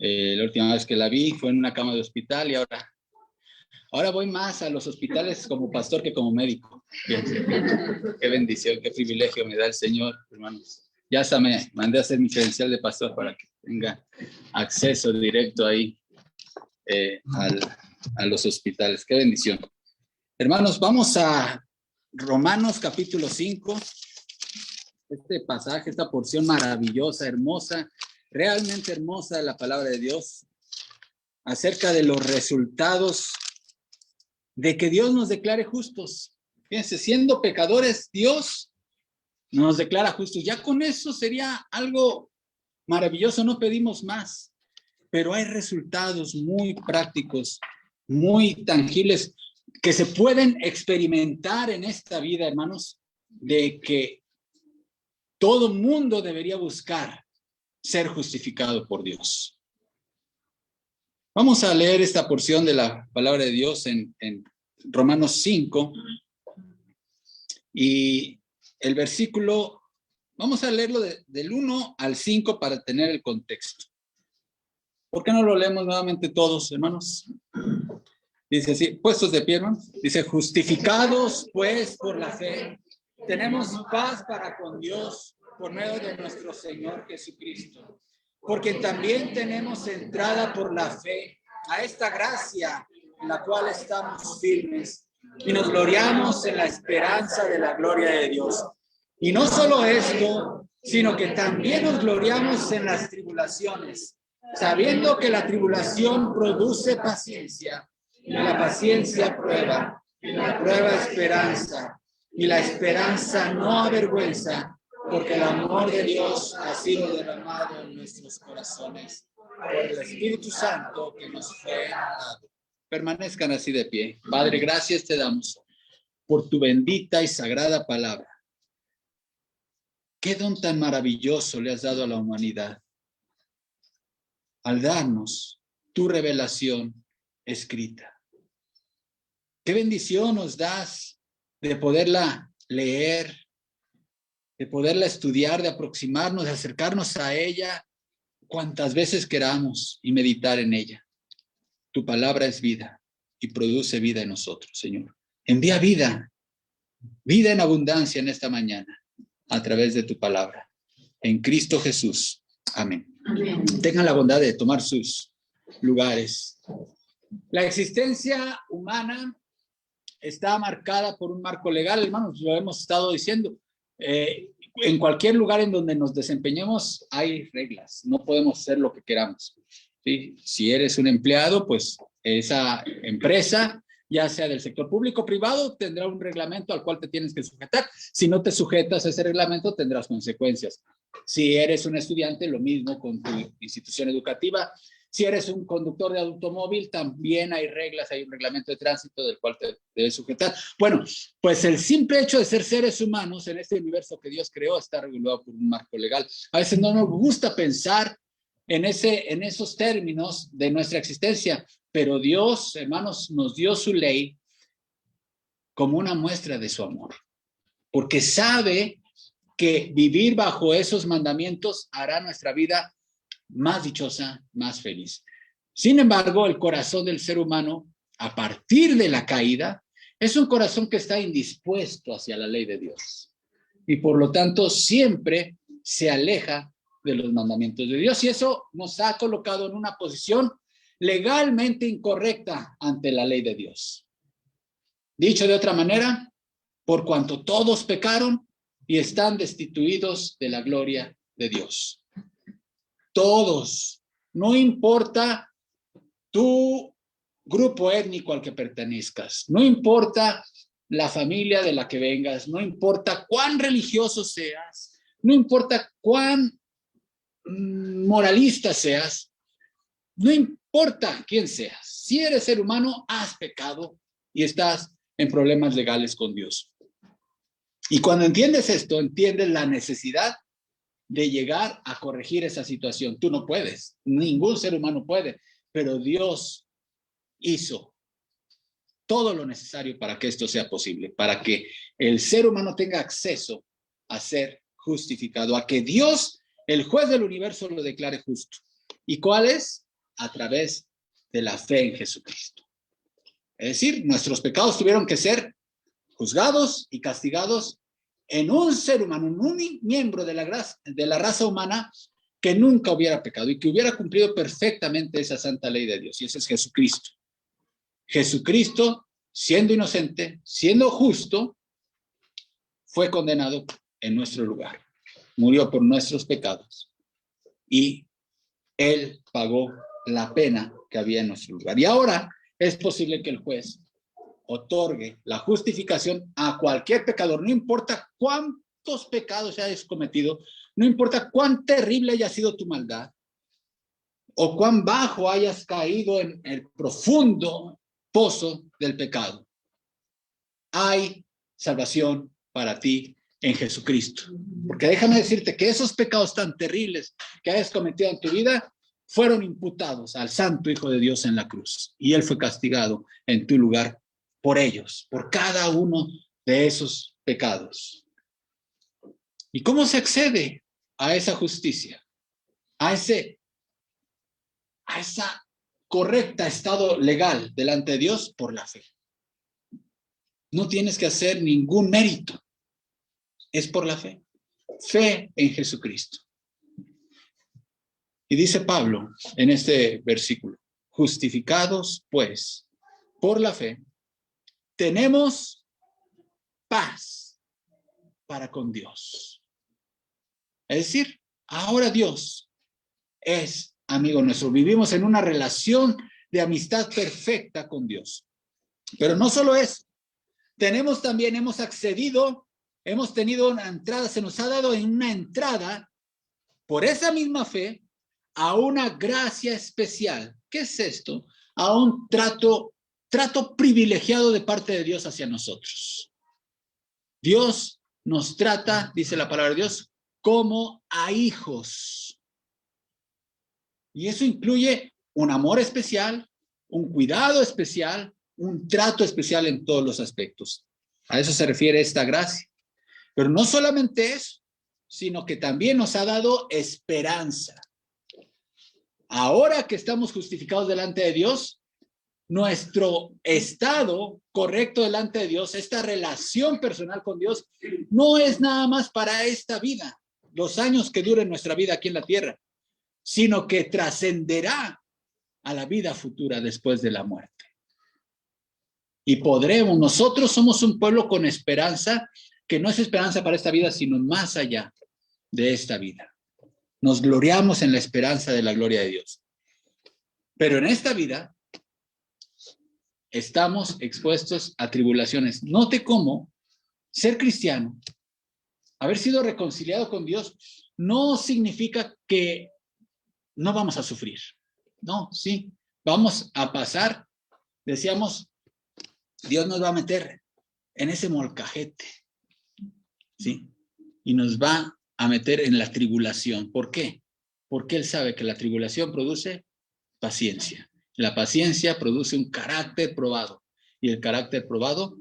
La última vez que la vi fue en una cama de hospital y ahora voy más a los hospitales como pastor que como médico. Fíjense, qué bendición, qué privilegio me da el Señor, hermanos. Ya hasta me mandé a hacer mi credencial de pastor para que tenga acceso directo ahí a los hospitales. Qué bendición. Hermanos, vamos a Romanos capítulo 5. Este pasaje, esta porción maravillosa, hermosa, realmente hermosa de la palabra de Dios, acerca de los resultados de que Dios nos declare justos. Fíjense, siendo pecadores, Dios nos declara justos. Ya con eso sería algo maravilloso, no pedimos más, pero hay resultados muy prácticos, muy tangibles, que se pueden experimentar en esta vida, hermanos, de que todo mundo debería buscar ser justificado por Dios. Vamos a leer esta porción de la palabra de Dios en Romanos 5 y el versículo, vamos a leerlo del 1 al 5 para tener el contexto. ¿Por qué no lo leemos nuevamente todos, hermanos? Dice así, puestos de pie, hermanos. Dice, justificados pues por la fe, tenemos paz para con Dios por medio de nuestro Señor Jesucristo, porque también tenemos entrada por la fe a esta gracia en la cual estamos firmes y nos gloriamos en la esperanza de la gloria de Dios. Y no solo esto, sino que también nos gloriamos en las tribulaciones, sabiendo que la tribulación produce paciencia, y la paciencia prueba, y la prueba esperanza, y la esperanza no avergüenza, porque el amor de Dios ha sido derramado en nuestros corazones por el Espíritu Santo que nos fue dado. Permanezcan así de pie. Padre, gracias te damos por tu bendita y sagrada palabra. Qué don tan maravilloso le has dado a la humanidad al darnos tu revelación escrita. Qué bendición nos das de poderla leer, de poderla estudiar, de aproximarnos, de acercarnos a ella cuantas veces queramos y meditar en ella. Tu palabra es vida y produce vida en nosotros, Señor. Envía vida, vida en abundancia en esta mañana a través de tu palabra. En Cristo Jesús. Amén. Amén. Tengan la bondad de tomar sus lugares. La existencia humana está marcada por un marco legal, hermanos, lo hemos estado diciendo. En cualquier lugar en donde nos desempeñemos hay reglas, no podemos hacer lo que queramos. ¿Sí? Si eres un empleado, pues esa empresa, ya sea del sector público o privado, tendrá un reglamento al cual te tienes que sujetar. Si no te sujetas a ese reglamento, tendrás consecuencias. Si eres un estudiante, lo mismo con tu institución educativa. Si eres un conductor de automóvil, también hay reglas, hay un reglamento de tránsito del cual te debes sujetar. Bueno, pues el simple hecho de ser seres humanos en este universo que Dios creó está regulado por un marco legal. A veces no nos gusta pensar en esos términos de nuestra existencia, pero Dios, hermanos, nos dio su ley como una muestra de su amor, porque sabe que vivir bajo esos mandamientos hará nuestra vida más dichosa, más feliz. Sin embargo, el corazón del ser humano, a partir de la caída, es un corazón que está indispuesto hacia la ley de Dios. Y por lo tanto, siempre se aleja de los mandamientos de Dios. Y eso nos ha colocado en una posición legalmente incorrecta ante la ley de Dios. Dicho de otra manera, por cuanto todos pecaron y están destituidos de la gloria de Dios. Todos, no importa tu grupo étnico al que pertenezcas, no importa la familia de la que vengas, no importa cuán religioso seas, no importa cuán moralista seas, no importa quién seas, si eres ser humano, has pecado y estás en problemas legales con Dios. Y cuando entiendes esto, entiendes la necesidad de llegar a corregir esa situación. Tú no puedes, ningún ser humano puede, pero Dios hizo todo lo necesario para que esto sea posible, para que el ser humano tenga acceso a ser justificado, a que Dios, el juez del universo, lo declare justo. ¿Y cuál es? a través de la fe en Jesucristo. Es decir, nuestros pecados tuvieron que ser juzgados y castigados en un ser humano, en un miembro de la raza humana que nunca hubiera pecado y que hubiera cumplido perfectamente esa santa ley de Dios. Y ese es Jesucristo. Jesucristo, siendo inocente, siendo justo, fue condenado en nuestro lugar. Murió por nuestros pecados. Y Él pagó la pena que había en nuestro lugar. Y ahora es posible que el juez otorgue la justificación a cualquier pecador, no importa cuántos pecados hayas cometido, no importa cuán terrible haya sido tu maldad, o cuán bajo hayas caído en el profundo pozo del pecado. Hay salvación para ti en Jesucristo. Porque déjame decirte que esos pecados tan terribles que hayas cometido en tu vida fueron imputados al Santo Hijo de Dios en la cruz. Y Él fue castigado en tu lugar por ellos, por cada uno de esos pecados. ¿Y cómo se accede a esa justicia? A esa correcta estado legal delante de Dios por la fe. No tienes que hacer ningún mérito. Es por la fe. Fe en Jesucristo. Y dice Pablo en este versículo, justificados pues por la fe, tenemos paz para con Dios. Es decir, ahora Dios es amigo nuestro. Vivimos en una relación de amistad perfecta con Dios. Pero no solo eso, hemos accedido, hemos tenido una entrada, se nos ha dado en una entrada por esa misma fe a una gracia especial. ¿Qué es esto? A un trato privilegiado de parte de Dios hacia nosotros. Dios nos trata, dice la palabra de Dios, como a hijos. Y eso incluye un amor especial, un cuidado especial, un trato especial en todos los aspectos. A eso se refiere esta gracia. Pero no solamente eso, sino que también nos ha dado esperanza. Ahora que estamos justificados delante de Dios, nuestro estado correcto delante de Dios, esta relación personal con Dios, no es nada más para esta vida, los años que duren nuestra vida aquí en la tierra, sino que trascenderá a la vida futura después de la muerte. Y nosotros somos un pueblo con esperanza, que no es esperanza para esta vida, sino más allá de esta vida. Nos gloriamos en la esperanza de la gloria de Dios. Pero en esta vida estamos expuestos a tribulaciones. Note cómo ser cristiano, haber sido reconciliado con Dios, no significa que no vamos a sufrir. No, sí, vamos a pasar, decíamos, Dios nos va a meter en ese molcajete, ¿sí? Y nos va a meter en la tribulación. ¿Por qué? Porque Él sabe que la tribulación produce paciencia. La paciencia produce un carácter probado. Y el carácter probado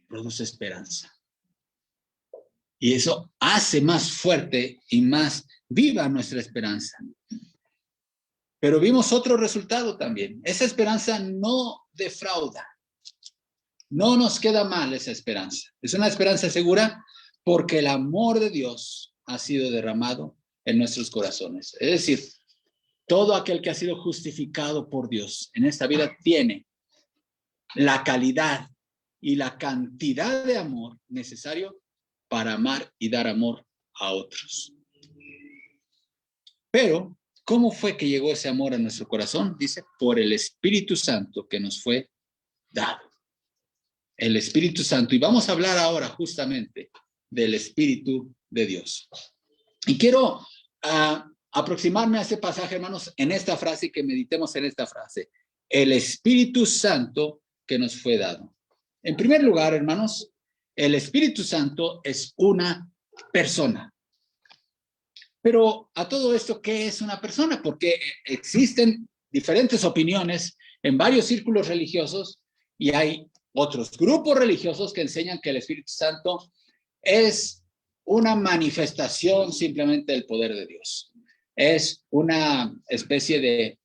produce esperanza. Y eso hace más fuerte y más viva nuestra esperanza. Pero vimos otro resultado también. Esa esperanza no defrauda. No nos queda mal esa esperanza. Es una esperanza segura porque el amor de Dios ha sido derramado en nuestros corazones. Es decir, todo aquel que ha sido justificado por Dios en esta vida tiene la calidad y la cantidad de amor necesario para amar y dar amor a otros. Pero, ¿cómo fue que llegó ese amor a nuestro corazón? Dice, por el Espíritu Santo que nos fue dado. El Espíritu Santo. Y vamos a hablar ahora justamente del Espíritu de Dios. Y quiero aproximarme a ese pasaje, hermanos, en esta frase y que meditemos en esta frase. El Espíritu Santo que nos fue dado. En primer lugar, hermanos, el Espíritu Santo es una persona. Pero a todo esto, ¿qué es una persona? Porque existen diferentes opiniones en varios círculos religiosos y hay otros grupos religiosos que enseñan que el Espíritu Santo es una manifestación simplemente del poder de Dios. Es una especie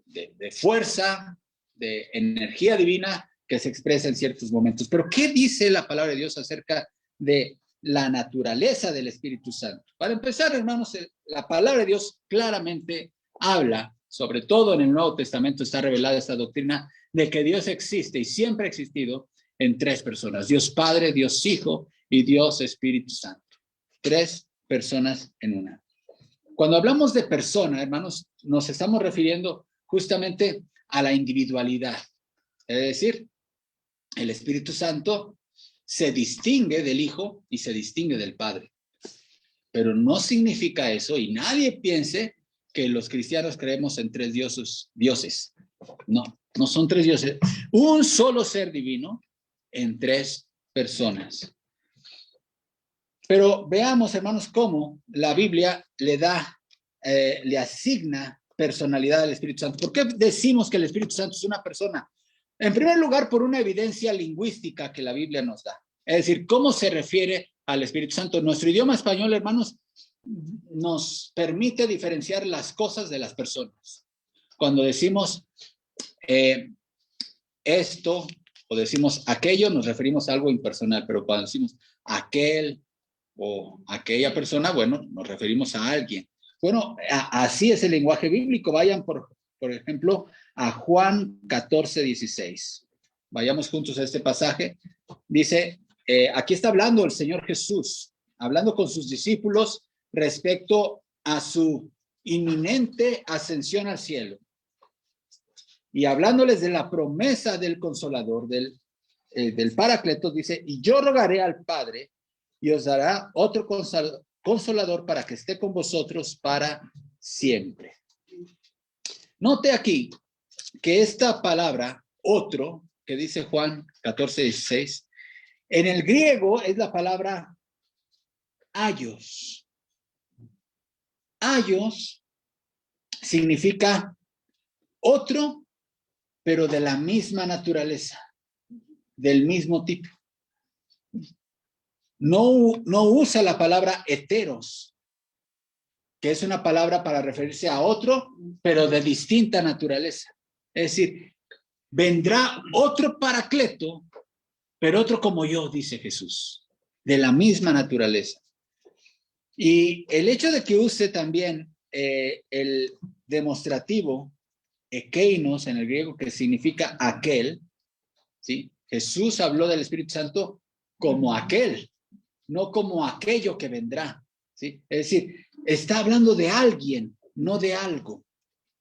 de fuerza, de energía divina que se expresa en ciertos momentos. Pero ¿qué dice la palabra de Dios acerca de la naturaleza del Espíritu Santo? Para empezar, hermanos, la palabra de Dios claramente habla, sobre todo en el Nuevo Testamento está revelada esta doctrina de que Dios existe y siempre ha existido en tres personas: Dios Padre, Dios Hijo y Dios Espíritu Santo. Tres personas en una. Cuando hablamos de persona, hermanos, nos estamos refiriendo justamente a la individualidad. Es decir, el Espíritu Santo se distingue del Hijo y se distingue del Padre. Pero no significa eso, y nadie piense que los cristianos creemos en tres dioses. No, no son tres dioses. Un solo ser divino en tres personas. Pero veamos, hermanos, cómo la Biblia le asigna personalidad al Espíritu Santo. ¿Por qué decimos que el Espíritu Santo es una persona? En primer lugar, por una evidencia lingüística que la Biblia nos da. Es decir, ¿cómo se refiere al Espíritu Santo? Nuestro idioma español, hermanos, nos permite diferenciar las cosas de las personas. Cuando decimos esto o decimos aquello, nos referimos a algo impersonal, pero cuando decimos aquel o aquella persona, bueno, nos referimos a alguien. Bueno, así es el lenguaje bíblico. Vayan, por ejemplo, a Juan 14:16. Vayamos juntos a este pasaje. Dice, aquí está hablando el Señor Jesús, hablando con sus discípulos respecto a su inminente ascensión al cielo. Y hablándoles de la promesa del Consolador, del Paracletos, dice, y yo rogaré al Padre y os dará otro Consolador para que esté con vosotros para siempre. Note aquí que esta palabra, otro, que dice Juan 14:16, en el griego es la palabra aios. Aios significa otro, pero de la misma naturaleza, del mismo tipo. No usa la palabra heteros, que es una palabra para referirse a otro, pero de distinta naturaleza. Es decir, vendrá otro Paracleto, pero otro como yo, dice Jesús, de la misma naturaleza. Y el hecho de que use también el demostrativo ekeinos en el griego, que significa aquel, ¿sí? Jesús habló del Espíritu Santo como aquel, no como aquello que vendrá, ¿sí? Es decir, está hablando de alguien, no de algo,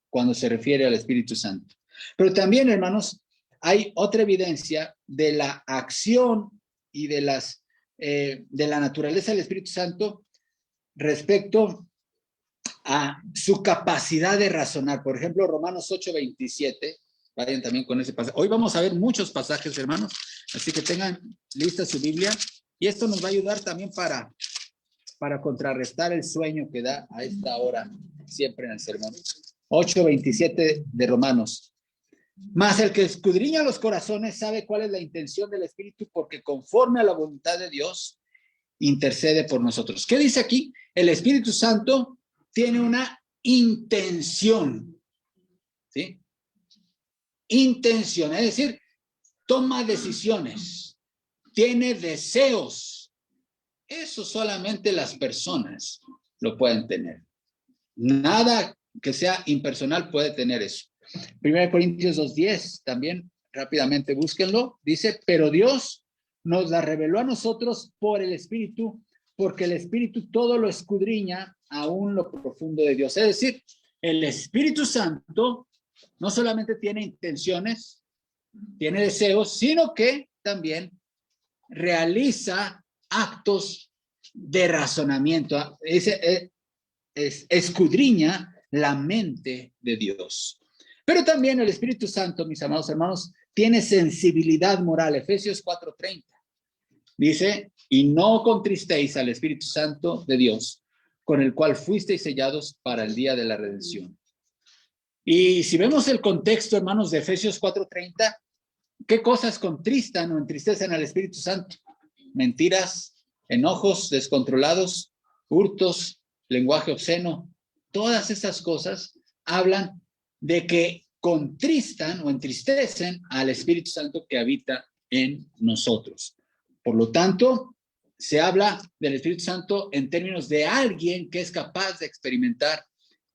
cuando se refiere al Espíritu Santo. Pero también, hermanos, hay otra evidencia de la acción y de la naturaleza del Espíritu Santo respecto a su capacidad de razonar. Por ejemplo, Romanos 8:27, vayan también con ese pasaje. Hoy vamos a ver muchos pasajes, hermanos, así que tengan lista su Biblia, y esto nos va a ayudar también para contrarrestar el sueño que da a esta hora siempre en el sermón. 8:27 de Romanos. Mas el que escudriña los corazones sabe cuál es la intención del Espíritu, porque conforme a la voluntad de Dios intercede por nosotros. ¿Qué dice aquí? El Espíritu Santo tiene una intención, ¿sí? Intención, es decir, toma decisiones, tiene deseos. Eso solamente las personas lo pueden tener. Nada que sea impersonal puede tener eso. 1 Corintios 2:10, también rápidamente búsquenlo, dice, pero Dios nos la reveló a nosotros por el Espíritu, porque el Espíritu todo lo escudriña, aún lo profundo de Dios. Es decir, el Espíritu Santo no solamente tiene intenciones, tiene deseos, sino que también realiza actos de razonamiento. Escudriña la mente de Dios. Pero también el Espíritu Santo, mis amados hermanos, tiene sensibilidad moral. Efesios 4:30 dice, y no contristéis al Espíritu Santo de Dios, con el cual fuisteis sellados para el día de la redención. Y si vemos el contexto, hermanos, de Efesios 4:30, ¿qué cosas contristan o entristecen al Espíritu Santo? Mentiras, enojos descontrolados, hurtos, lenguaje obsceno. Todas estas cosas hablan de que contristan o entristecen al Espíritu Santo que habita en nosotros. Por lo tanto, se habla del Espíritu Santo en términos de alguien que es capaz de experimentar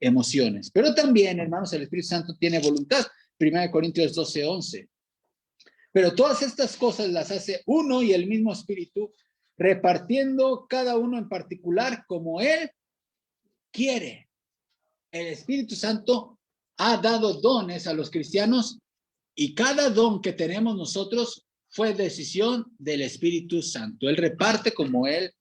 emociones. Pero también, hermanos, el Espíritu Santo tiene voluntad. 1 Corintios 12:11. Pero todas estas cosas las hace uno y el mismo Espíritu, repartiendo cada uno en particular como Él quiere. El Espíritu Santo ha dado dones a los cristianos y cada don que tenemos nosotros fue decisión del Espíritu Santo. Él reparte como Él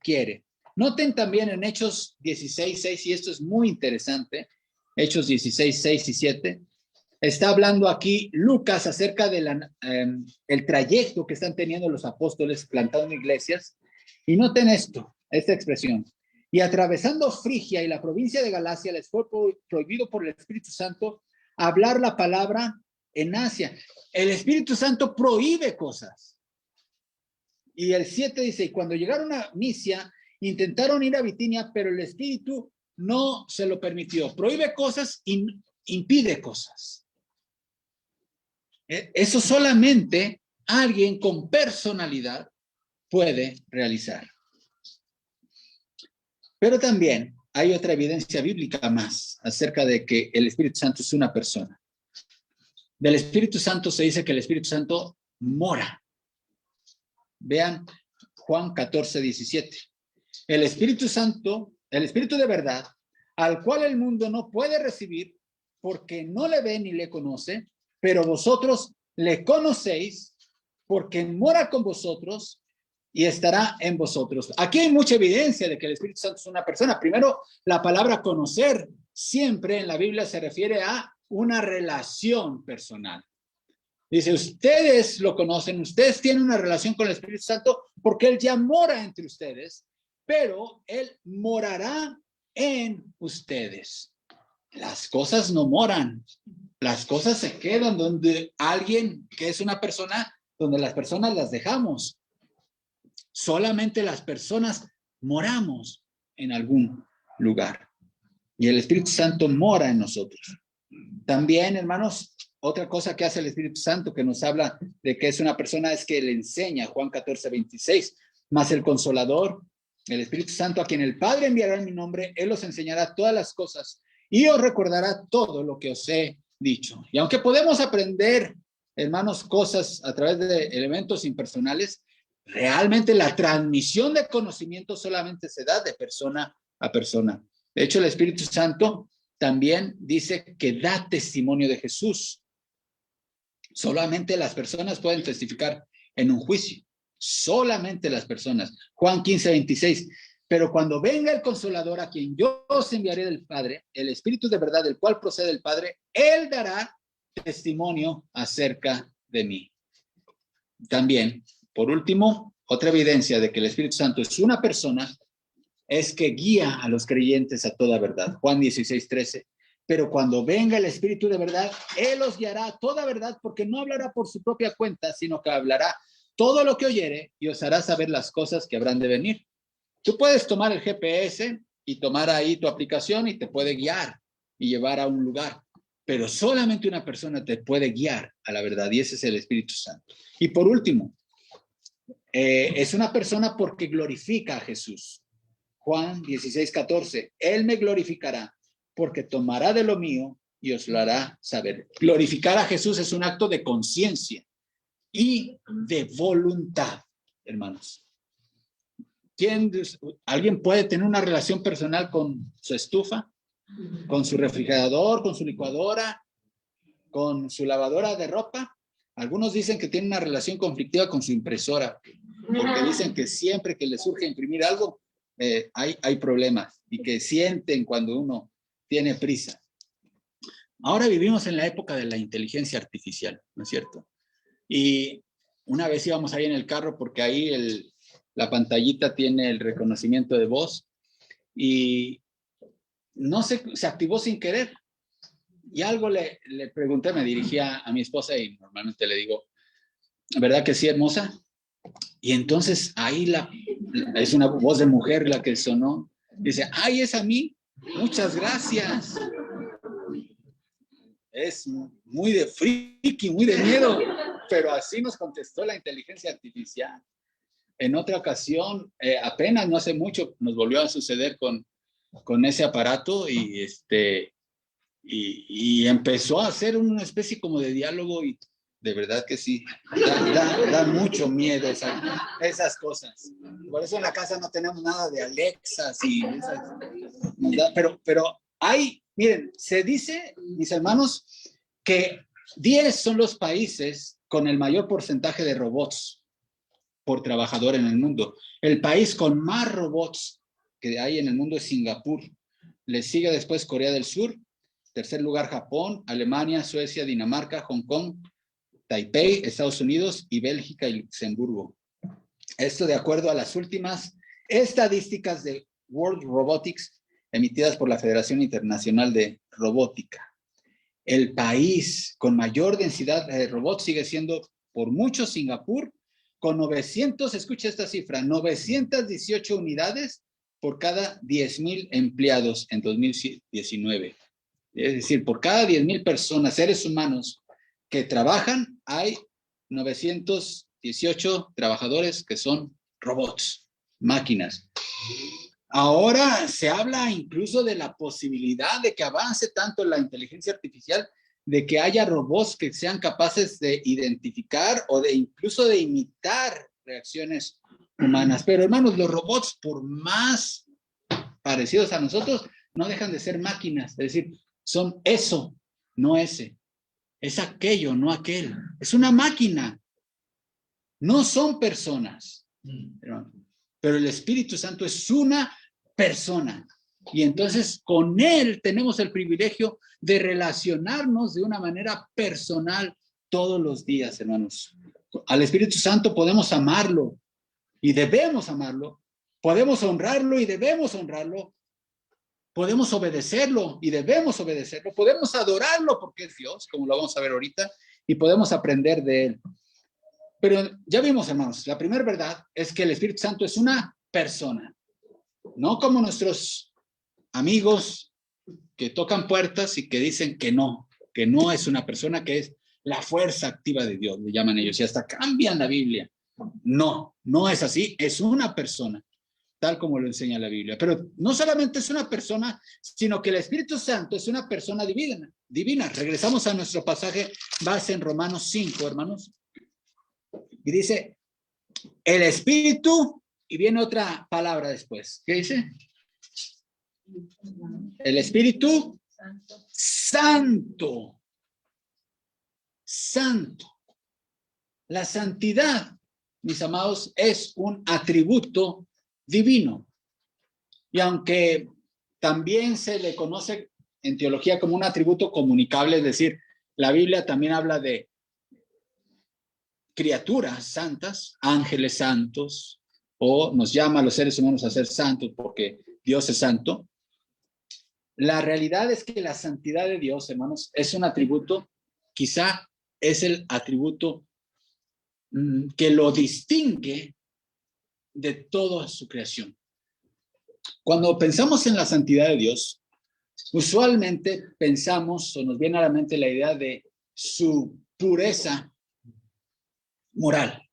quiere. Noten también en Hechos 16:6, y esto es muy interesante, Hechos 16:6 y 7, está hablando aquí Lucas acerca de el trayecto que están teniendo los apóstoles plantando iglesias. Y noten esta expresión. Y atravesando Frigia y la provincia de Galacia, les fue prohibido por el Espíritu Santo hablar la palabra en Asia. El Espíritu Santo prohíbe cosas. Y el 7 dice, y cuando llegaron a Misia, intentaron ir a Bitinia, pero el Espíritu no se lo permitió. Prohíbe cosas y impide cosas. Eso solamente alguien con personalidad puede realizar. Pero también hay otra evidencia bíblica más acerca de que el Espíritu Santo es una persona. Del Espíritu Santo se dice que el Espíritu Santo mora. Vean Juan 14:17. El Espíritu Santo, el Espíritu de verdad, al cual el mundo no puede recibir porque no le ve ni le conoce, pero vosotros le conocéis porque mora con vosotros y estará en vosotros. Aquí hay mucha evidencia de que el Espíritu Santo es una persona. Primero, la palabra conocer siempre en la Biblia se refiere a una relación personal. Dice, ustedes lo conocen, ustedes tienen una relación con el Espíritu Santo porque Él ya mora entre ustedes, pero Él morará en ustedes. Las cosas no moran, las cosas se quedan donde alguien que es una persona, donde las personas las dejamos. Solamente las personas moramos en algún lugar y el Espíritu Santo mora en nosotros. También, hermanos, otra cosa que hace el Espíritu Santo que nos habla de que es una persona es que le enseña, Juan 14:26, más el Consolador, el Espíritu Santo, a quien el Padre enviará en mi nombre, Él os enseñará todas las cosas y os recordará todo lo que os he dicho. Y aunque podemos aprender, hermanos, cosas a través de elementos impersonales, realmente la transmisión de conocimiento solamente se da de persona a persona. De hecho, el Espíritu Santo también dice que da testimonio de Jesús. Solamente las personas pueden testificar en un juicio. Solamente las personas. Juan 15:26. Pero cuando venga el Consolador, a quien yo os enviaré del Padre, el Espíritu de verdad, del cual procede el Padre, Él dará testimonio acerca de mí. También, por último, otra evidencia de que el Espíritu Santo es una persona es que guía a los creyentes a toda verdad. Juan 16:13. Pero cuando venga el Espíritu de verdad, Él os guiará a toda verdad, porque no hablará por su propia cuenta, sino que hablará todo lo que oyere y os hará saber las cosas que habrán de venir. Tú puedes tomar el GPS y tomar ahí tu aplicación y te puede guiar y llevar a un lugar, pero solamente una persona te puede guiar a la verdad y ese es el Espíritu Santo. Y por último, es una persona porque glorifica a Jesús. Juan 16:14, Él me glorificará porque tomará de lo mío y os lo hará saber. Glorificar a Jesús es un acto de conciencia y de voluntad, hermanos. ¿Alguien puede tener una relación personal con su estufa, con su refrigerador, con su licuadora, con su lavadora de ropa? Algunos dicen que tienen una relación conflictiva con su impresora, porque dicen que siempre que les surge imprimir algo, hay problemas y que sienten cuando uno tiene prisa. Ahora vivimos en la época de la inteligencia artificial, ¿no es cierto? Y una vez íbamos ahí en el carro porque ahí la pantallita tiene el reconocimiento de voz y no se activó sin querer. Y algo le pregunté, me dirigía a mi esposa y normalmente le digo, ¿verdad que sí, hermosa? Y entonces ahí es una voz de mujer la que sonó. Dice, ay, es a mí. Muchas gracias. es muy de friki, muy de miedo, pero así nos contestó la inteligencia artificial. En otra ocasión, apenas no hace mucho, nos volvió a suceder con ese aparato y empezó a hacer una especie como de diálogo y de verdad que sí, da mucho miedo esas cosas. Por eso en la casa no tenemos nada de Alexas y esas, pero hay, miren, se dice, mis hermanos, que 10 son los países con el mayor porcentaje de robots por trabajador en el mundo. El país con más robots que hay en el mundo es Singapur. Le sigue después Corea del Sur. Tercer lugar, Japón, Alemania, Suecia, Dinamarca, Hong Kong, Taipei, Estados Unidos y Bélgica y Luxemburgo. Esto de acuerdo a las últimas estadísticas de World Robotics emitidas por la Federación Internacional de Robótica. El país con mayor densidad de robots sigue siendo por mucho Singapur, con 900, escucha esta cifra, 918 unidades por cada 10,000 empleados en 2019. Es decir, por cada 10,000 personas, seres humanos que trabajan, hay 918 trabajadores que son robots, máquinas. Ahora se habla incluso de la posibilidad de que avance tanto la inteligencia artificial, de que haya robots que sean capaces de identificar o de incluso de imitar reacciones humanas. Pero hermanos, los robots, por más parecidos a nosotros, no dejan de ser máquinas, es decir, son eso, no ese. Es aquello, no aquel. Es una máquina. No son personas. Pero el Espíritu Santo es una persona. Y entonces con Él tenemos el privilegio de relacionarnos de una manera personal todos los días, hermanos. Al Espíritu Santo podemos amarlo y debemos amarlo. Podemos honrarlo y debemos honrarlo. Podemos obedecerlo y debemos obedecerlo. Podemos adorarlo porque es Dios, como lo vamos a ver ahorita, y podemos aprender de Él. Pero ya vimos, hermanos, la primera verdad es que el Espíritu Santo es una persona, no como nuestros amigos que tocan puertas y que dicen que no es una persona, que es la fuerza activa de Dios, le llaman ellos, y hasta cambian la Biblia. No es así, es una persona, tal como lo enseña la Biblia. Pero no solamente es una persona, sino que el Espíritu Santo es una persona divina. Regresamos a nuestro pasaje base en Romanos 5, hermanos. Y dice, el Espíritu, y viene otra palabra después. ¿Qué dice? El Espíritu Santo. La santidad, mis amados, es un atributo divino. Y aunque también se le conoce en teología como un atributo comunicable, es decir, la Biblia también habla de criaturas santas, ángeles santos, o nos llama a los seres humanos a ser santos porque Dios es santo. La realidad es que la santidad de Dios, hermanos, es un atributo, quizá es el atributo que lo distingue de toda su creación. Cuando pensamos en la santidad de Dios, usualmente pensamos o nos viene a la mente la idea de su pureza moral,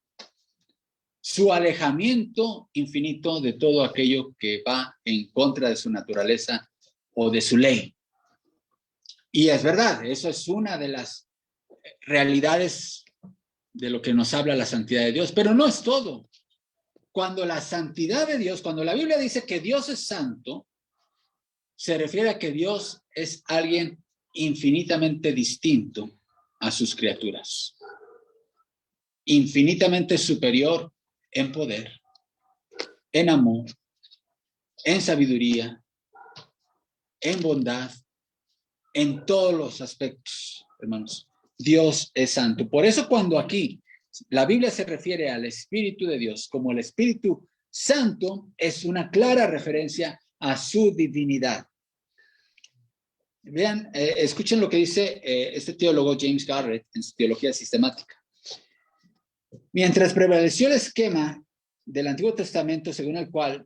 su alejamiento infinito de todo aquello que va en contra de su naturaleza o de su ley. Y es verdad, eso es una de las realidades de lo que nos habla la santidad de Dios, pero no es todo. Cuando la santidad de Dios, cuando la Biblia dice que Dios es santo, se refiere a que Dios es alguien infinitamente distinto a sus criaturas, infinitamente superior en poder, en amor, en sabiduría, en bondad, en todos los aspectos, hermanos. Dios es santo. Por eso cuando aquí la Biblia se refiere al Espíritu de Dios como el Espíritu Santo, es una clara referencia a su divinidad. Vean, escuchen lo que dice este teólogo James Garrett en su teología sistemática. Mientras prevaleció el esquema del Antiguo Testamento según el cual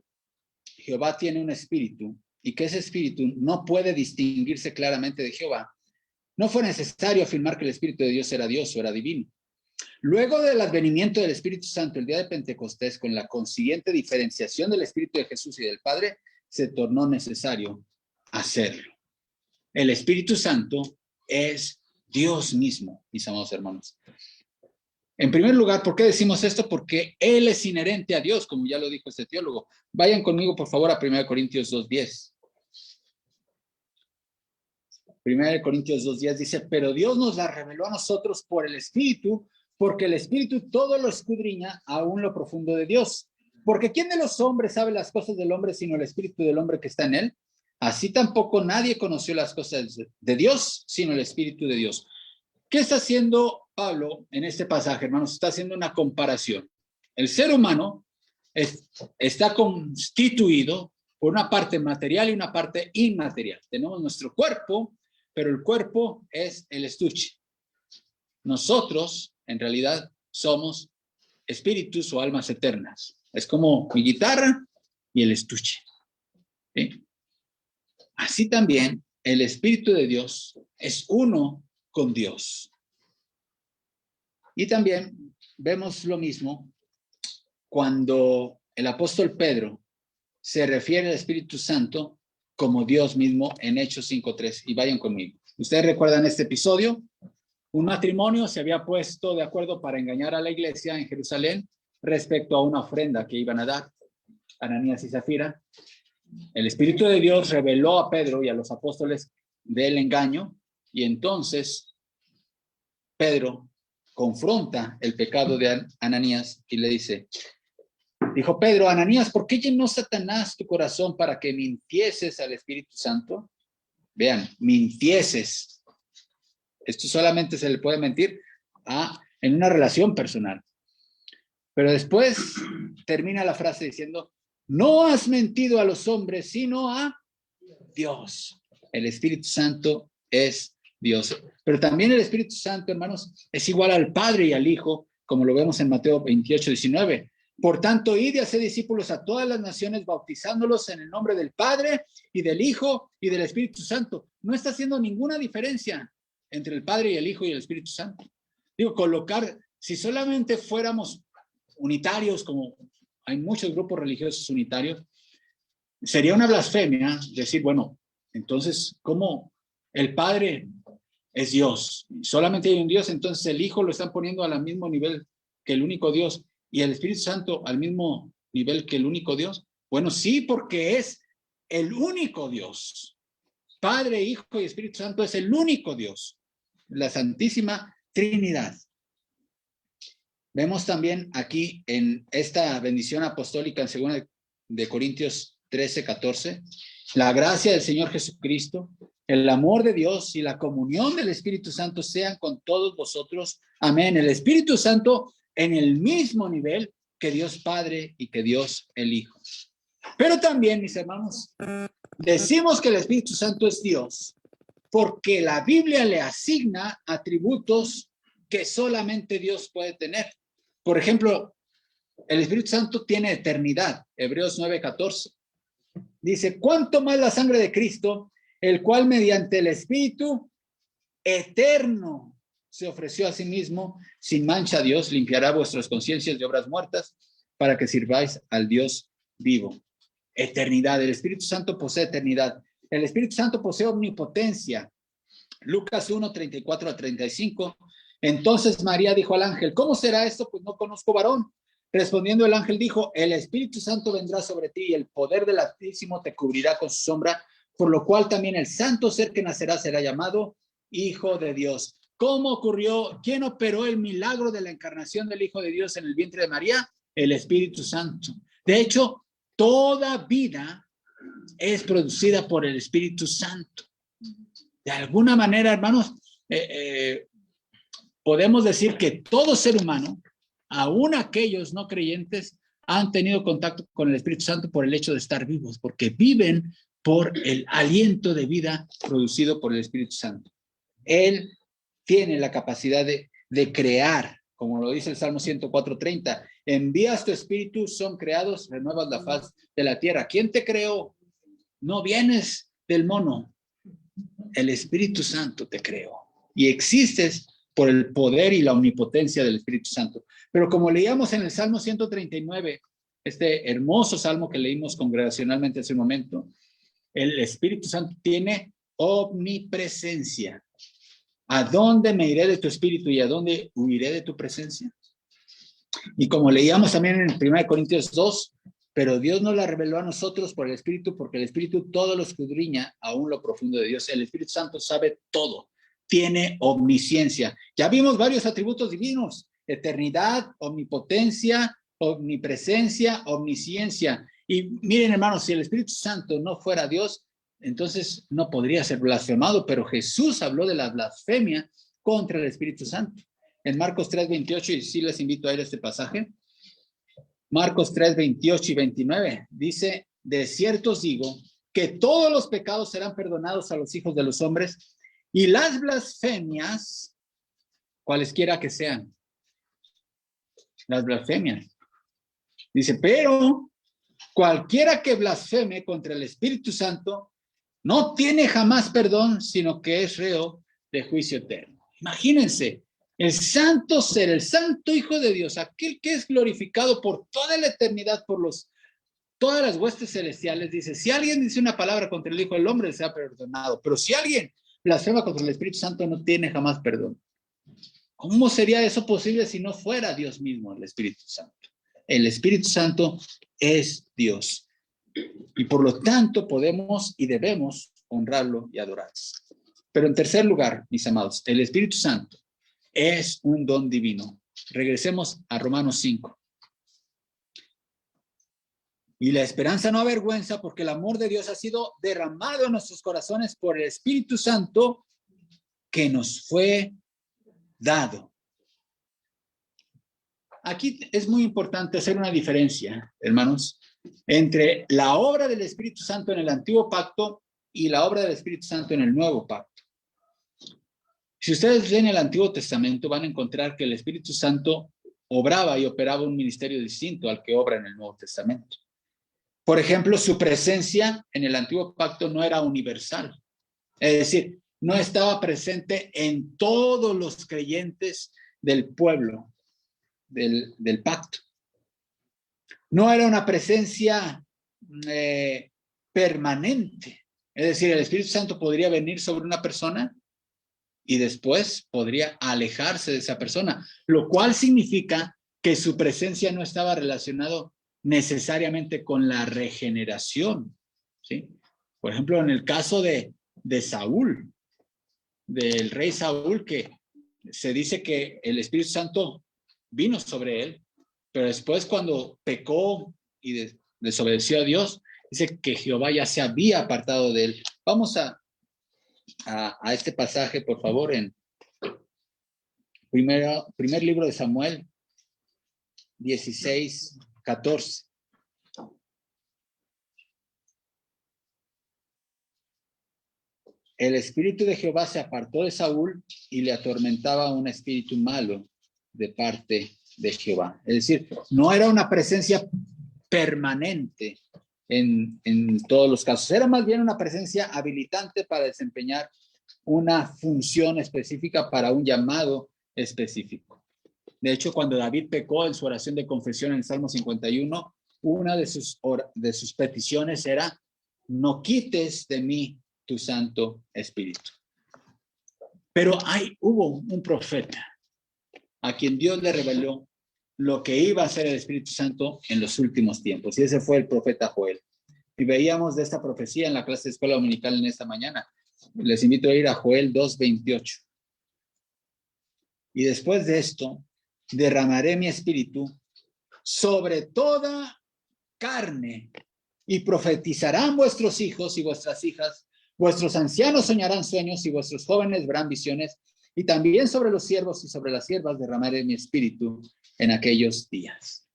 Jehová tiene un espíritu y que ese espíritu no puede distinguirse claramente de Jehová, no fue necesario afirmar que el Espíritu de Dios era Dios o era divino. Luego del advenimiento del Espíritu Santo el día de Pentecostés, con la consiguiente diferenciación del Espíritu de Jesús y del Padre, se tornó necesario hacerlo. El Espíritu Santo es Dios mismo, mis amados hermanos. En primer lugar, ¿por qué decimos esto? Porque Él es inherente a Dios, como ya lo dijo este teólogo. Vayan conmigo, por favor, a 1 Corintios 2:10. 1 Corintios 2:10 dice, pero Dios nos la reveló a nosotros por el Espíritu, porque el Espíritu todo lo escudriña, aún lo profundo de Dios. Porque ¿quién de los hombres sabe las cosas del hombre sino el Espíritu del hombre que está en él? Así tampoco nadie conoció las cosas de Dios sino el Espíritu de Dios. ¿Qué está haciendo Pablo en este pasaje, hermanos? Está haciendo una comparación. El ser humano está constituido por una parte material y una parte inmaterial. Tenemos nuestro cuerpo, pero el cuerpo es el estuche. Nosotros, en realidad, somos espíritus o almas eternas. Es como mi guitarra y el estuche. ¿Sí? Así también, el Espíritu de Dios es uno con Dios. Y también vemos lo mismo cuando el apóstol Pedro se refiere al Espíritu Santo como Dios mismo en Hechos 5:3. Y vayan conmigo. ¿Ustedes recuerdan este episodio? Un matrimonio se había puesto de acuerdo para engañar a la iglesia en Jerusalén respecto a una ofrenda que iban a dar, Ananías y Zafira. El Espíritu de Dios reveló a Pedro y a los apóstoles del engaño, y entonces Pedro confronta el pecado de Ananías y le dice, dijo Pedro, Ananías, ¿por qué llenó Satanás tu corazón para que mintieses al Espíritu Santo? Vean, mintieses. Esto solamente se le puede mentir en una relación personal. Pero después termina la frase diciendo, no has mentido a los hombres, sino a Dios. El Espíritu Santo es Dios. Pero también el Espíritu Santo, hermanos, es igual al Padre y al Hijo, como lo vemos en Mateo 28:19. Por tanto, id y haced discípulos a todas las naciones, bautizándolos en el nombre del Padre y del Hijo y del Espíritu Santo. No está haciendo ninguna diferencia entre el Padre y el Hijo y el Espíritu Santo. Digo, si solamente fuéramos unitarios, como hay muchos grupos religiosos unitarios, sería una blasfemia decir, bueno, entonces, ¿cómo el Padre es Dios? Solamente hay un Dios, entonces el Hijo lo están poniendo al mismo nivel que el único Dios y el Espíritu Santo al mismo nivel que el único Dios. Bueno, sí, porque es el único Dios. Padre, Hijo y Espíritu Santo es el único Dios, la Santísima Trinidad. Vemos también aquí en esta bendición apostólica en 2 de Corintios 13:14, la gracia del Señor Jesucristo, el amor de Dios y la comunión del Espíritu Santo sean con todos vosotros. Amén. El Espíritu Santo en el mismo nivel que Dios Padre y que Dios el Hijo. Pero también, mis hermanos, decimos que el Espíritu Santo es Dios porque la Biblia le asigna atributos que solamente Dios puede tener. Por ejemplo, el Espíritu Santo tiene eternidad. Hebreos 9:14. Dice, ¿cuánto más la sangre de Cristo, el cual mediante el Espíritu eterno se ofreció a sí mismo sin mancha a Dios, limpiará vuestras conciencias de obras muertas para que sirváis al Dios vivo? Eternidad. El Espíritu Santo posee eternidad. El Espíritu Santo posee omnipotencia. Lucas 1:34-35. Entonces María dijo al ángel, ¿cómo será esto? Pues no conozco varón. Respondiendo el ángel dijo, el Espíritu Santo vendrá sobre ti y el poder del Altísimo te cubrirá con su sombra, por lo cual también el santo ser que nacerá será llamado Hijo de Dios. ¿Cómo ocurrió? ¿Quién operó el milagro de la encarnación del Hijo de Dios en el vientre de María? El Espíritu Santo. De hecho, toda vida es producida por el Espíritu Santo. De alguna manera, hermanos, podemos decir que todo ser humano, aún aquellos no creyentes, han tenido contacto con el Espíritu Santo por el hecho de estar vivos, porque viven por el aliento de vida producido por el Espíritu Santo. Él tiene la capacidad de crear, como lo dice el Salmo 104:30, envías tu espíritu, son creados, renuevas la faz de la tierra. ¿Quién te creó? No vienes del mono, el Espíritu Santo te creó. y existes por el poder y la omnipotencia del Espíritu Santo. Pero como leíamos en el Salmo 139, este hermoso salmo que leímos congregacionalmente hace un momento, el Espíritu Santo tiene omnipresencia. ¿A dónde me iré de tu espíritu y a dónde huiré de tu presencia? Y como leíamos también en 1 Corintios 2, pero Dios nos la reveló a nosotros por el Espíritu, porque el Espíritu todo lo escudriña, aún lo profundo de Dios. El Espíritu Santo sabe todo, tiene omnisciencia. Ya vimos varios atributos divinos: eternidad, omnipotencia, omnipresencia, omnisciencia. Y miren, hermanos, si el Espíritu Santo no fuera Dios, entonces no podría ser blasfemado, pero Jesús habló de la blasfemia contra el Espíritu Santo. En Marcos 3:28, y sí les invito a ir a este pasaje. Marcos 3:28 y 29 dice: de cierto os digo que todos los pecados serán perdonados a los hijos de los hombres, y las blasfemias, cualesquiera que sean, las blasfemias. Dice, pero cualquiera que blasfeme contra el Espíritu Santo no tiene jamás perdón, sino que es reo de juicio eterno. Imagínense, el santo ser, el santo Hijo de Dios, aquel que es glorificado por toda la eternidad, por todas las huestes celestiales, dice, si alguien dice una palabra contra el Hijo del Hombre, será perdonado, pero si alguien blasfema contra el Espíritu Santo, no tiene jamás perdón. ¿Cómo sería eso posible si no fuera Dios mismo, el Espíritu Santo? El Espíritu Santo es Dios. Y por lo tanto podemos y debemos honrarlo y adorarlo. Pero en tercer lugar, mis amados, el Espíritu Santo es un don divino. Regresemos a Romanos 5. Y la esperanza no avergüenza, porque el amor de Dios ha sido derramado en nuestros corazones por el Espíritu Santo que nos fue dado. Aquí es muy importante hacer una diferencia, hermanos, entre la obra del Espíritu Santo en el Antiguo Pacto y la obra del Espíritu Santo en el Nuevo Pacto. Si ustedes leen el Antiguo Testamento, van a encontrar que el Espíritu Santo obraba y operaba un ministerio distinto al que obra en el Nuevo Testamento. Por ejemplo, su presencia en el Antiguo Pacto no era universal. Es decir, no estaba presente en todos los creyentes del pueblo del pacto. No era una presencia permanente. Es decir, el Espíritu Santo podría venir sobre una persona y después podría alejarse de esa persona, lo cual significa que su presencia no estaba relacionado necesariamente con la regeneración, ¿sí? Por ejemplo, en el caso de Saúl, del rey Saúl, que se dice que el Espíritu Santo vino sobre él, pero después cuando pecó y desobedeció a Dios, dice que Jehová ya se había apartado de él. Vamos a este pasaje, por favor, en primer libro de Samuel 16:14. El espíritu de Jehová se apartó de Saúl y le atormentaba un espíritu malo de parte de Jehová. Es decir, no era una presencia permanente en todos los casos. Era más bien una presencia habilitante para desempeñar una función específica para un llamado específico. De hecho, cuando David pecó en su oración de confesión en el Salmo 51, una de sus peticiones era: no quites de mí tu Santo Espíritu. Pero hubo un profeta a quien Dios le reveló lo que iba a hacer el Espíritu Santo en los últimos tiempos, y ese fue el profeta Joel. Y veíamos de esta profecía en la clase de escuela dominical en esta mañana. Les invito a ir a Joel 2:28. Y después de esto, derramaré mi espíritu sobre toda carne, y profetizarán vuestros hijos y vuestras hijas, vuestros ancianos soñarán sueños y vuestros jóvenes verán visiones, y también sobre los siervos y sobre las siervas derramaré mi espíritu en aquellos días.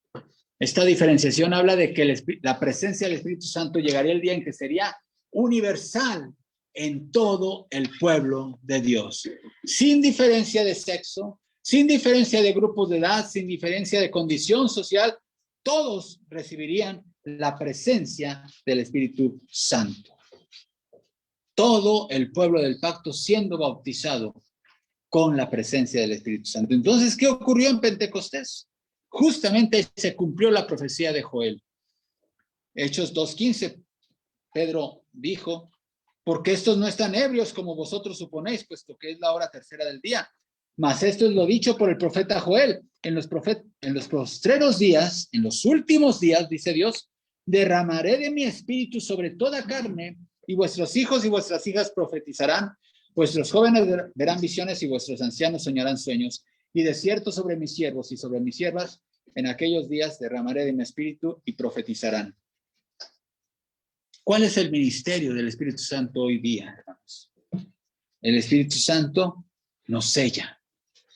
Esta diferenciación habla de que la presencia del Espíritu Santo llegaría el día en que sería universal en todo el pueblo de Dios, sin diferencia de sexo, sin diferencia de grupos de edad, sin diferencia de condición social. Todos recibirían la presencia del Espíritu Santo. Todo el pueblo del pacto siendo bautizado con la presencia del Espíritu Santo. Entonces, ¿qué ocurrió en Pentecostés? Justamente se cumplió la profecía de Joel. Hechos 2:15, Pedro dijo, porque estos no están ebrios como vosotros suponéis, puesto que es la hora tercera del día. Mas esto es lo dicho por el profeta Joel. En los postreros días, en los últimos días, dice Dios, derramaré de mi espíritu sobre toda carne, y vuestros hijos y vuestras hijas profetizarán, vuestros jóvenes verán visiones y vuestros ancianos soñarán sueños, y de cierto sobre mis siervos y sobre mis siervas, en aquellos días derramaré de mi espíritu y profetizarán. ¿Cuál es el ministerio del Espíritu Santo hoy día, hermanos? El Espíritu Santo nos sella.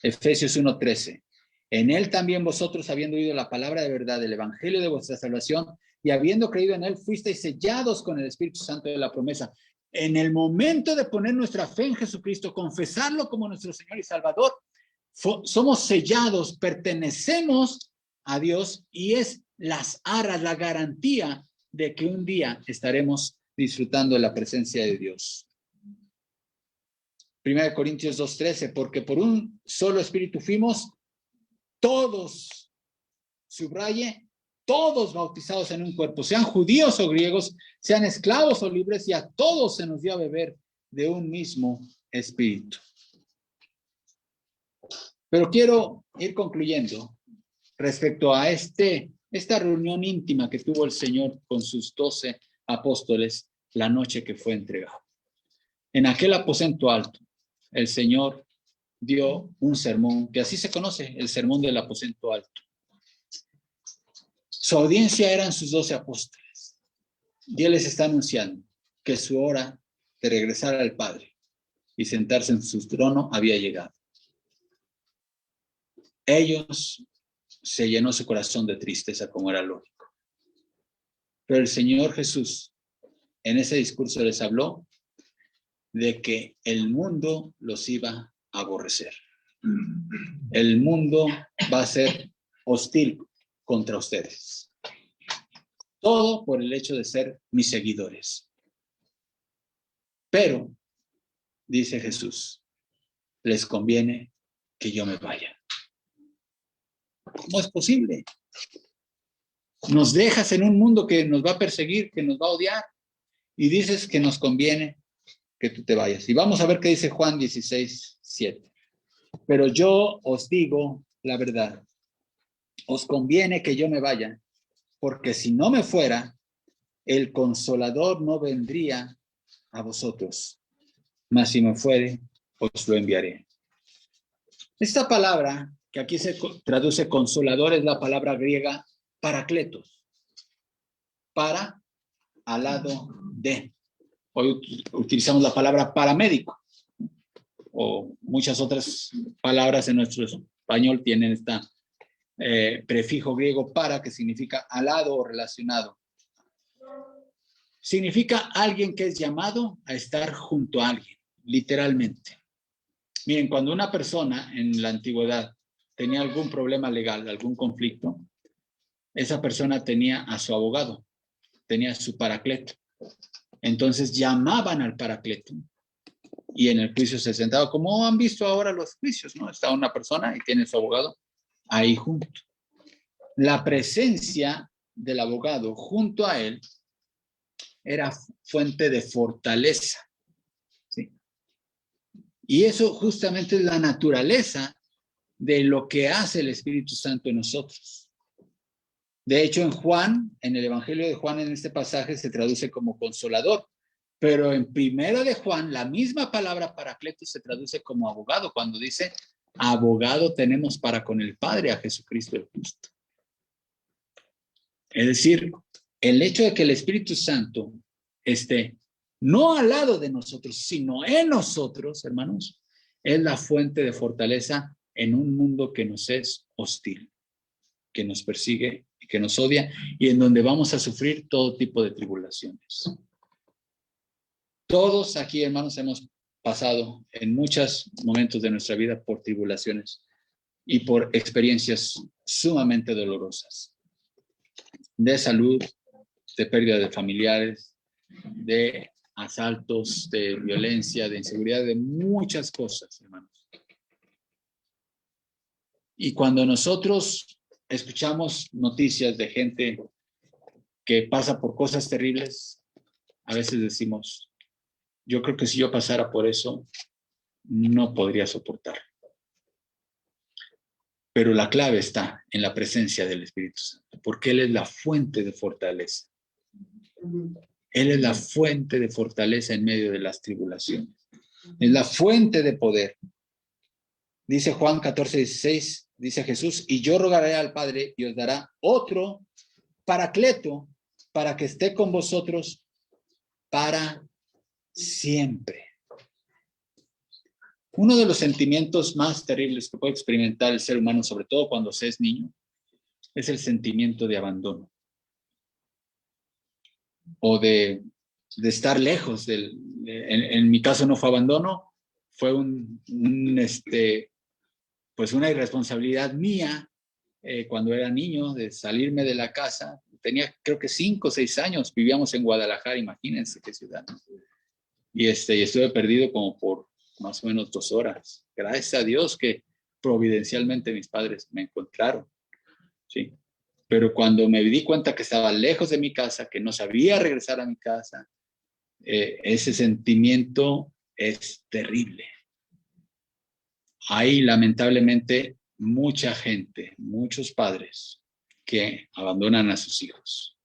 Efesios 1:13. En él también vosotros, habiendo oído la palabra de verdad, el evangelio de vuestra salvación, y habiendo creído en él, fuisteis sellados con el Espíritu Santo de la promesa. En el momento de poner nuestra fe en Jesucristo, confesarlo como nuestro Señor y Salvador, somos sellados, pertenecemos a Dios, y es las arras, la garantía de que un día estaremos disfrutando de la presencia de Dios. 1 Corintios 2:13, porque por un solo espíritu fuimos todos, subraye, todos bautizados en un cuerpo, sean judíos o griegos, sean esclavos o libres, y a todos se nos dio a beber de un mismo espíritu. Pero quiero ir concluyendo respecto a esta reunión íntima que tuvo el Señor con sus 12 apóstoles la noche que fue entregado. En aquel aposento alto, el Señor dio un sermón que así se conoce, el sermón del aposento alto. Su audiencia eran sus 12 apóstoles, y Él les está anunciando que su hora de regresar al Padre y sentarse en su trono había llegado. Ellos se llenó su corazón de tristeza, como era lógico. Pero el Señor Jesús en ese discurso les habló de que el mundo los iba a aborrecer. El mundo va a ser hostil contra ustedes. Todo por el hecho de ser mis seguidores. Pero, dice Jesús, les conviene que yo me vaya. ¿Cómo es posible? Nos dejas en un mundo que nos va a perseguir, que nos va a odiar, y dices que nos conviene que tú te vayas. Y vamos a ver qué dice Juan 16:7. Pero yo os digo la verdad. Os conviene que yo me vaya, porque si no me fuera, el Consolador no vendría a vosotros. Mas si me fuere, os lo enviaré. Esta palabra, que aquí se traduce consolador, es la palabra griega parakletos. Para, al lado de. Hoy utilizamos la palabra paramédico, o muchas otras palabras en nuestro español tienen esta prefijo griego para, que significa al lado o relacionado. Significa alguien que es llamado a estar junto a alguien, literalmente. Miren, cuando una persona en la antigüedad tenía algún problema legal, algún conflicto, esa persona tenía a su abogado, tenía a su paracleto. Entonces llamaban al paracleto y en el juicio se sentaba, como han visto ahora los juicios, ¿no? Está una persona y tiene su abogado ahí junto. La presencia del abogado junto a él era fuente de fortaleza, ¿sí? Y eso justamente es la naturaleza de lo que hace el Espíritu Santo en nosotros. De hecho, en Juan, en el Evangelio de Juan, en este pasaje se traduce como consolador, pero en Primero de Juan, la misma palabra paracleto se traduce como abogado, cuando dice, abogado tenemos para con el Padre, a Jesucristo el justo. Es decir, el hecho de que el Espíritu Santo esté no al lado de nosotros, sino en nosotros, hermanos, es la fuente de fortaleza en un mundo que nos es hostil, que nos persigue, que nos odia y en donde vamos a sufrir todo tipo de tribulaciones. Todos aquí, hermanos, hemos pasado en muchos momentos de nuestra vida por tribulaciones y por experiencias sumamente dolorosas, de salud, de pérdida de familiares, de asaltos, de violencia, de inseguridad, de muchas cosas, hermanos. Y cuando nosotros escuchamos noticias de gente que pasa por cosas terribles, a veces decimos, yo creo que si yo pasara por eso, no podría soportar. Pero la clave está en la presencia del Espíritu Santo, porque Él es la fuente de fortaleza. Él es la fuente de fortaleza en medio de las tribulaciones. Es la fuente de poder. Dice Juan 14:16, dice Jesús, y yo rogaré al Padre y os dará otro Paracleto para que esté con vosotros para siempre. Uno de los sentimientos más terribles que puede experimentar el ser humano, sobre todo cuando se es niño, es el sentimiento de abandono o de estar lejos en mi caso no fue abandono, fue pues una irresponsabilidad mía cuando era niño de salirme de la casa. Tenía creo que 5 o 6 años, vivíamos en Guadalajara, imagínense qué ciudad. Y estuve perdido como por más o menos 2 horas. Gracias a Dios que providencialmente mis padres me encontraron, ¿sí? Pero cuando me di cuenta que estaba lejos de mi casa, que no sabía regresar a mi casa, ese sentimiento es terrible. Hay lamentablemente mucha gente, muchos padres que abandonan a sus hijos.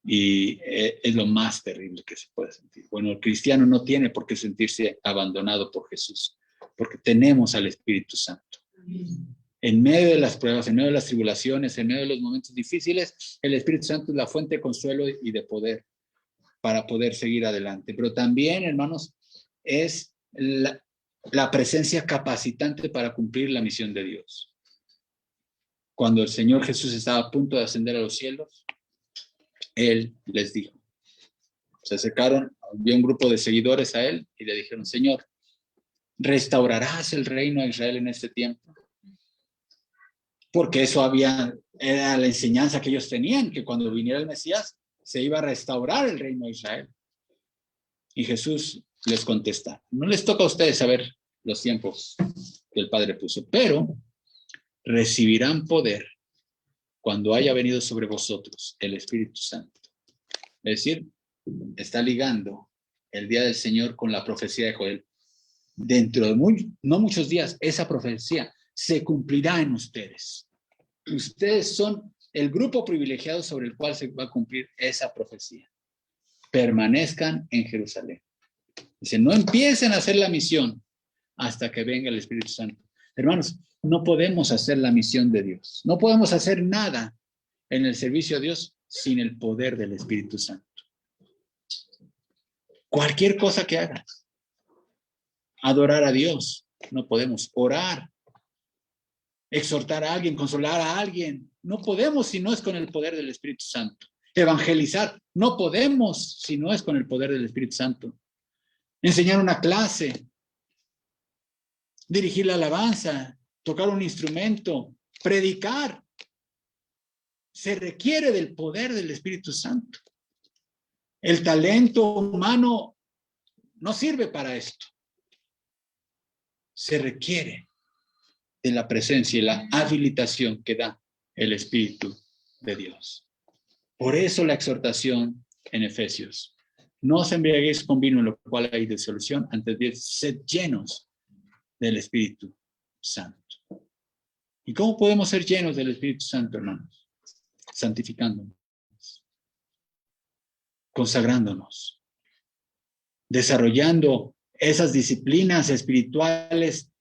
Y es lo más terrible que se puede sentir. Bueno, el cristiano no tiene por qué sentirse abandonado por Jesús, porque tenemos al Espíritu Santo. En medio de las pruebas, en medio de las tribulaciones, en medio de los momentos difíciles, el Espíritu Santo es la fuente de consuelo y de poder para poder seguir adelante. Pero también, hermanos, es la presencia capacitante para cumplir la misión de Dios. Cuando el Señor Jesús estaba a punto de ascender a los cielos, Él les dijo, se acercaron, había un grupo de seguidores a Él y le dijeron, Señor, ¿restaurarás el reino de Israel en este tiempo? Porque eso era la enseñanza que ellos tenían, que cuando viniera el Mesías se iba a restaurar el reino de Israel. Y Jesús les contesta, no les toca a ustedes saber los tiempos que el Padre puso, pero recibirán poder cuando haya venido sobre vosotros el Espíritu Santo. Es decir, está ligando el día del Señor con la profecía de Joel. Dentro de no muchos días, esa profecía se cumplirá en ustedes. Ustedes son el grupo privilegiado sobre el cual se va a cumplir esa profecía. Permanezcan en Jerusalén. Dice, no empiecen a hacer la misión hasta que venga el Espíritu Santo. Hermanos, no podemos hacer la misión de Dios. No podemos hacer nada en el servicio a Dios sin el poder del Espíritu Santo. Cualquier cosa que hagas, adorar a Dios, no podemos orar, exhortar a alguien, consolar a alguien, no podemos si no es con el poder del Espíritu Santo. Evangelizar, no podemos si no es con el poder del Espíritu Santo. Enseñar una clase, dirigir la alabanza, tocar un instrumento, predicar, se requiere del poder del Espíritu Santo. El talento humano no sirve para esto. Se requiere de la presencia y la habilitación que da el Espíritu de Dios. Por eso la exhortación en Efesios. No os embriaguéis con vino, en lo cual hay disolución, antes de ser llenos del Espíritu Santo. ¿Y cómo podemos ser llenos del Espíritu Santo, hermanos? Santificándonos, consagrándonos, desarrollando esas disciplinas espirituales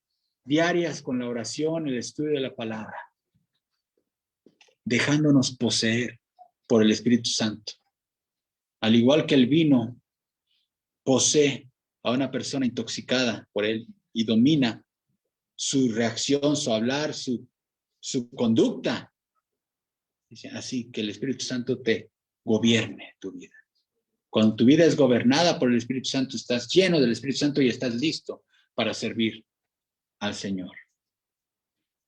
diarias con la oración, el estudio de la palabra, dejándonos poseer por el Espíritu Santo. Al igual que el vino posee a una persona intoxicada por él y domina su reacción, su hablar, su conducta. Así que el Espíritu Santo te gobierne tu vida. Cuando tu vida es gobernada por el Espíritu Santo, estás lleno del Espíritu Santo y estás listo para servir al Señor.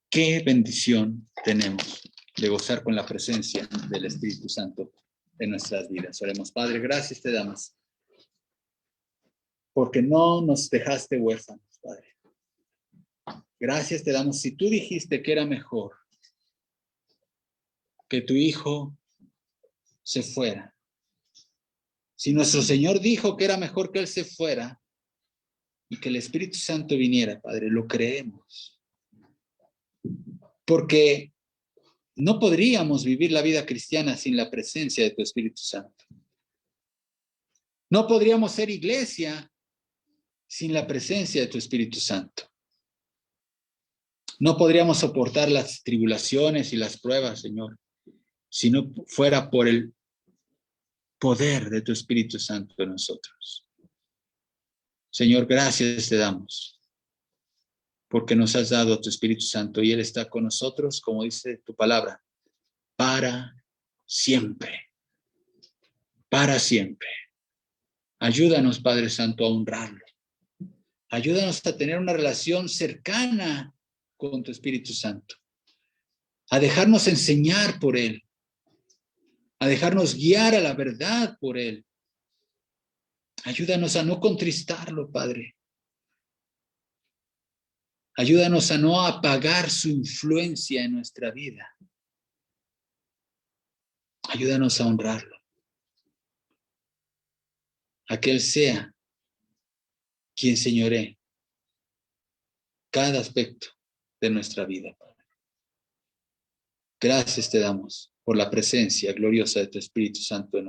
Qué bendición tenemos de gozar con la presencia del Espíritu Santo en nuestras vidas. Oremos, Padre, gracias te damos, porque no nos dejaste huérfanos, Padre. Gracias te damos. Si tú dijiste que era mejor que tu Hijo se fuera, si nuestro Señor dijo que era mejor que Él se fuera y que el Espíritu Santo viniera, Padre, lo creemos. Porque no podríamos vivir la vida cristiana sin la presencia de tu Espíritu Santo. No podríamos ser iglesia sin la presencia de tu Espíritu Santo. No podríamos soportar las tribulaciones y las pruebas, Señor, si no fuera por el poder de tu Espíritu Santo en nosotros. Señor, gracias te damos, porque nos has dado a tu Espíritu Santo y Él está con nosotros, como dice tu palabra, para siempre. Para siempre. Ayúdanos, Padre Santo, a honrarlo. Ayúdanos a tener una relación cercana con tu Espíritu Santo, a dejarnos enseñar por Él, a dejarnos guiar a la verdad por Él. Ayúdanos a no contristarlo, Padre. Ayúdanos a no apagar su influencia en nuestra vida. Ayúdanos a honrarlo. A que Él sea quien señoree cada aspecto de nuestra vida, Padre. Gracias te damos por la presencia gloriosa de tu Espíritu Santo en nosotros.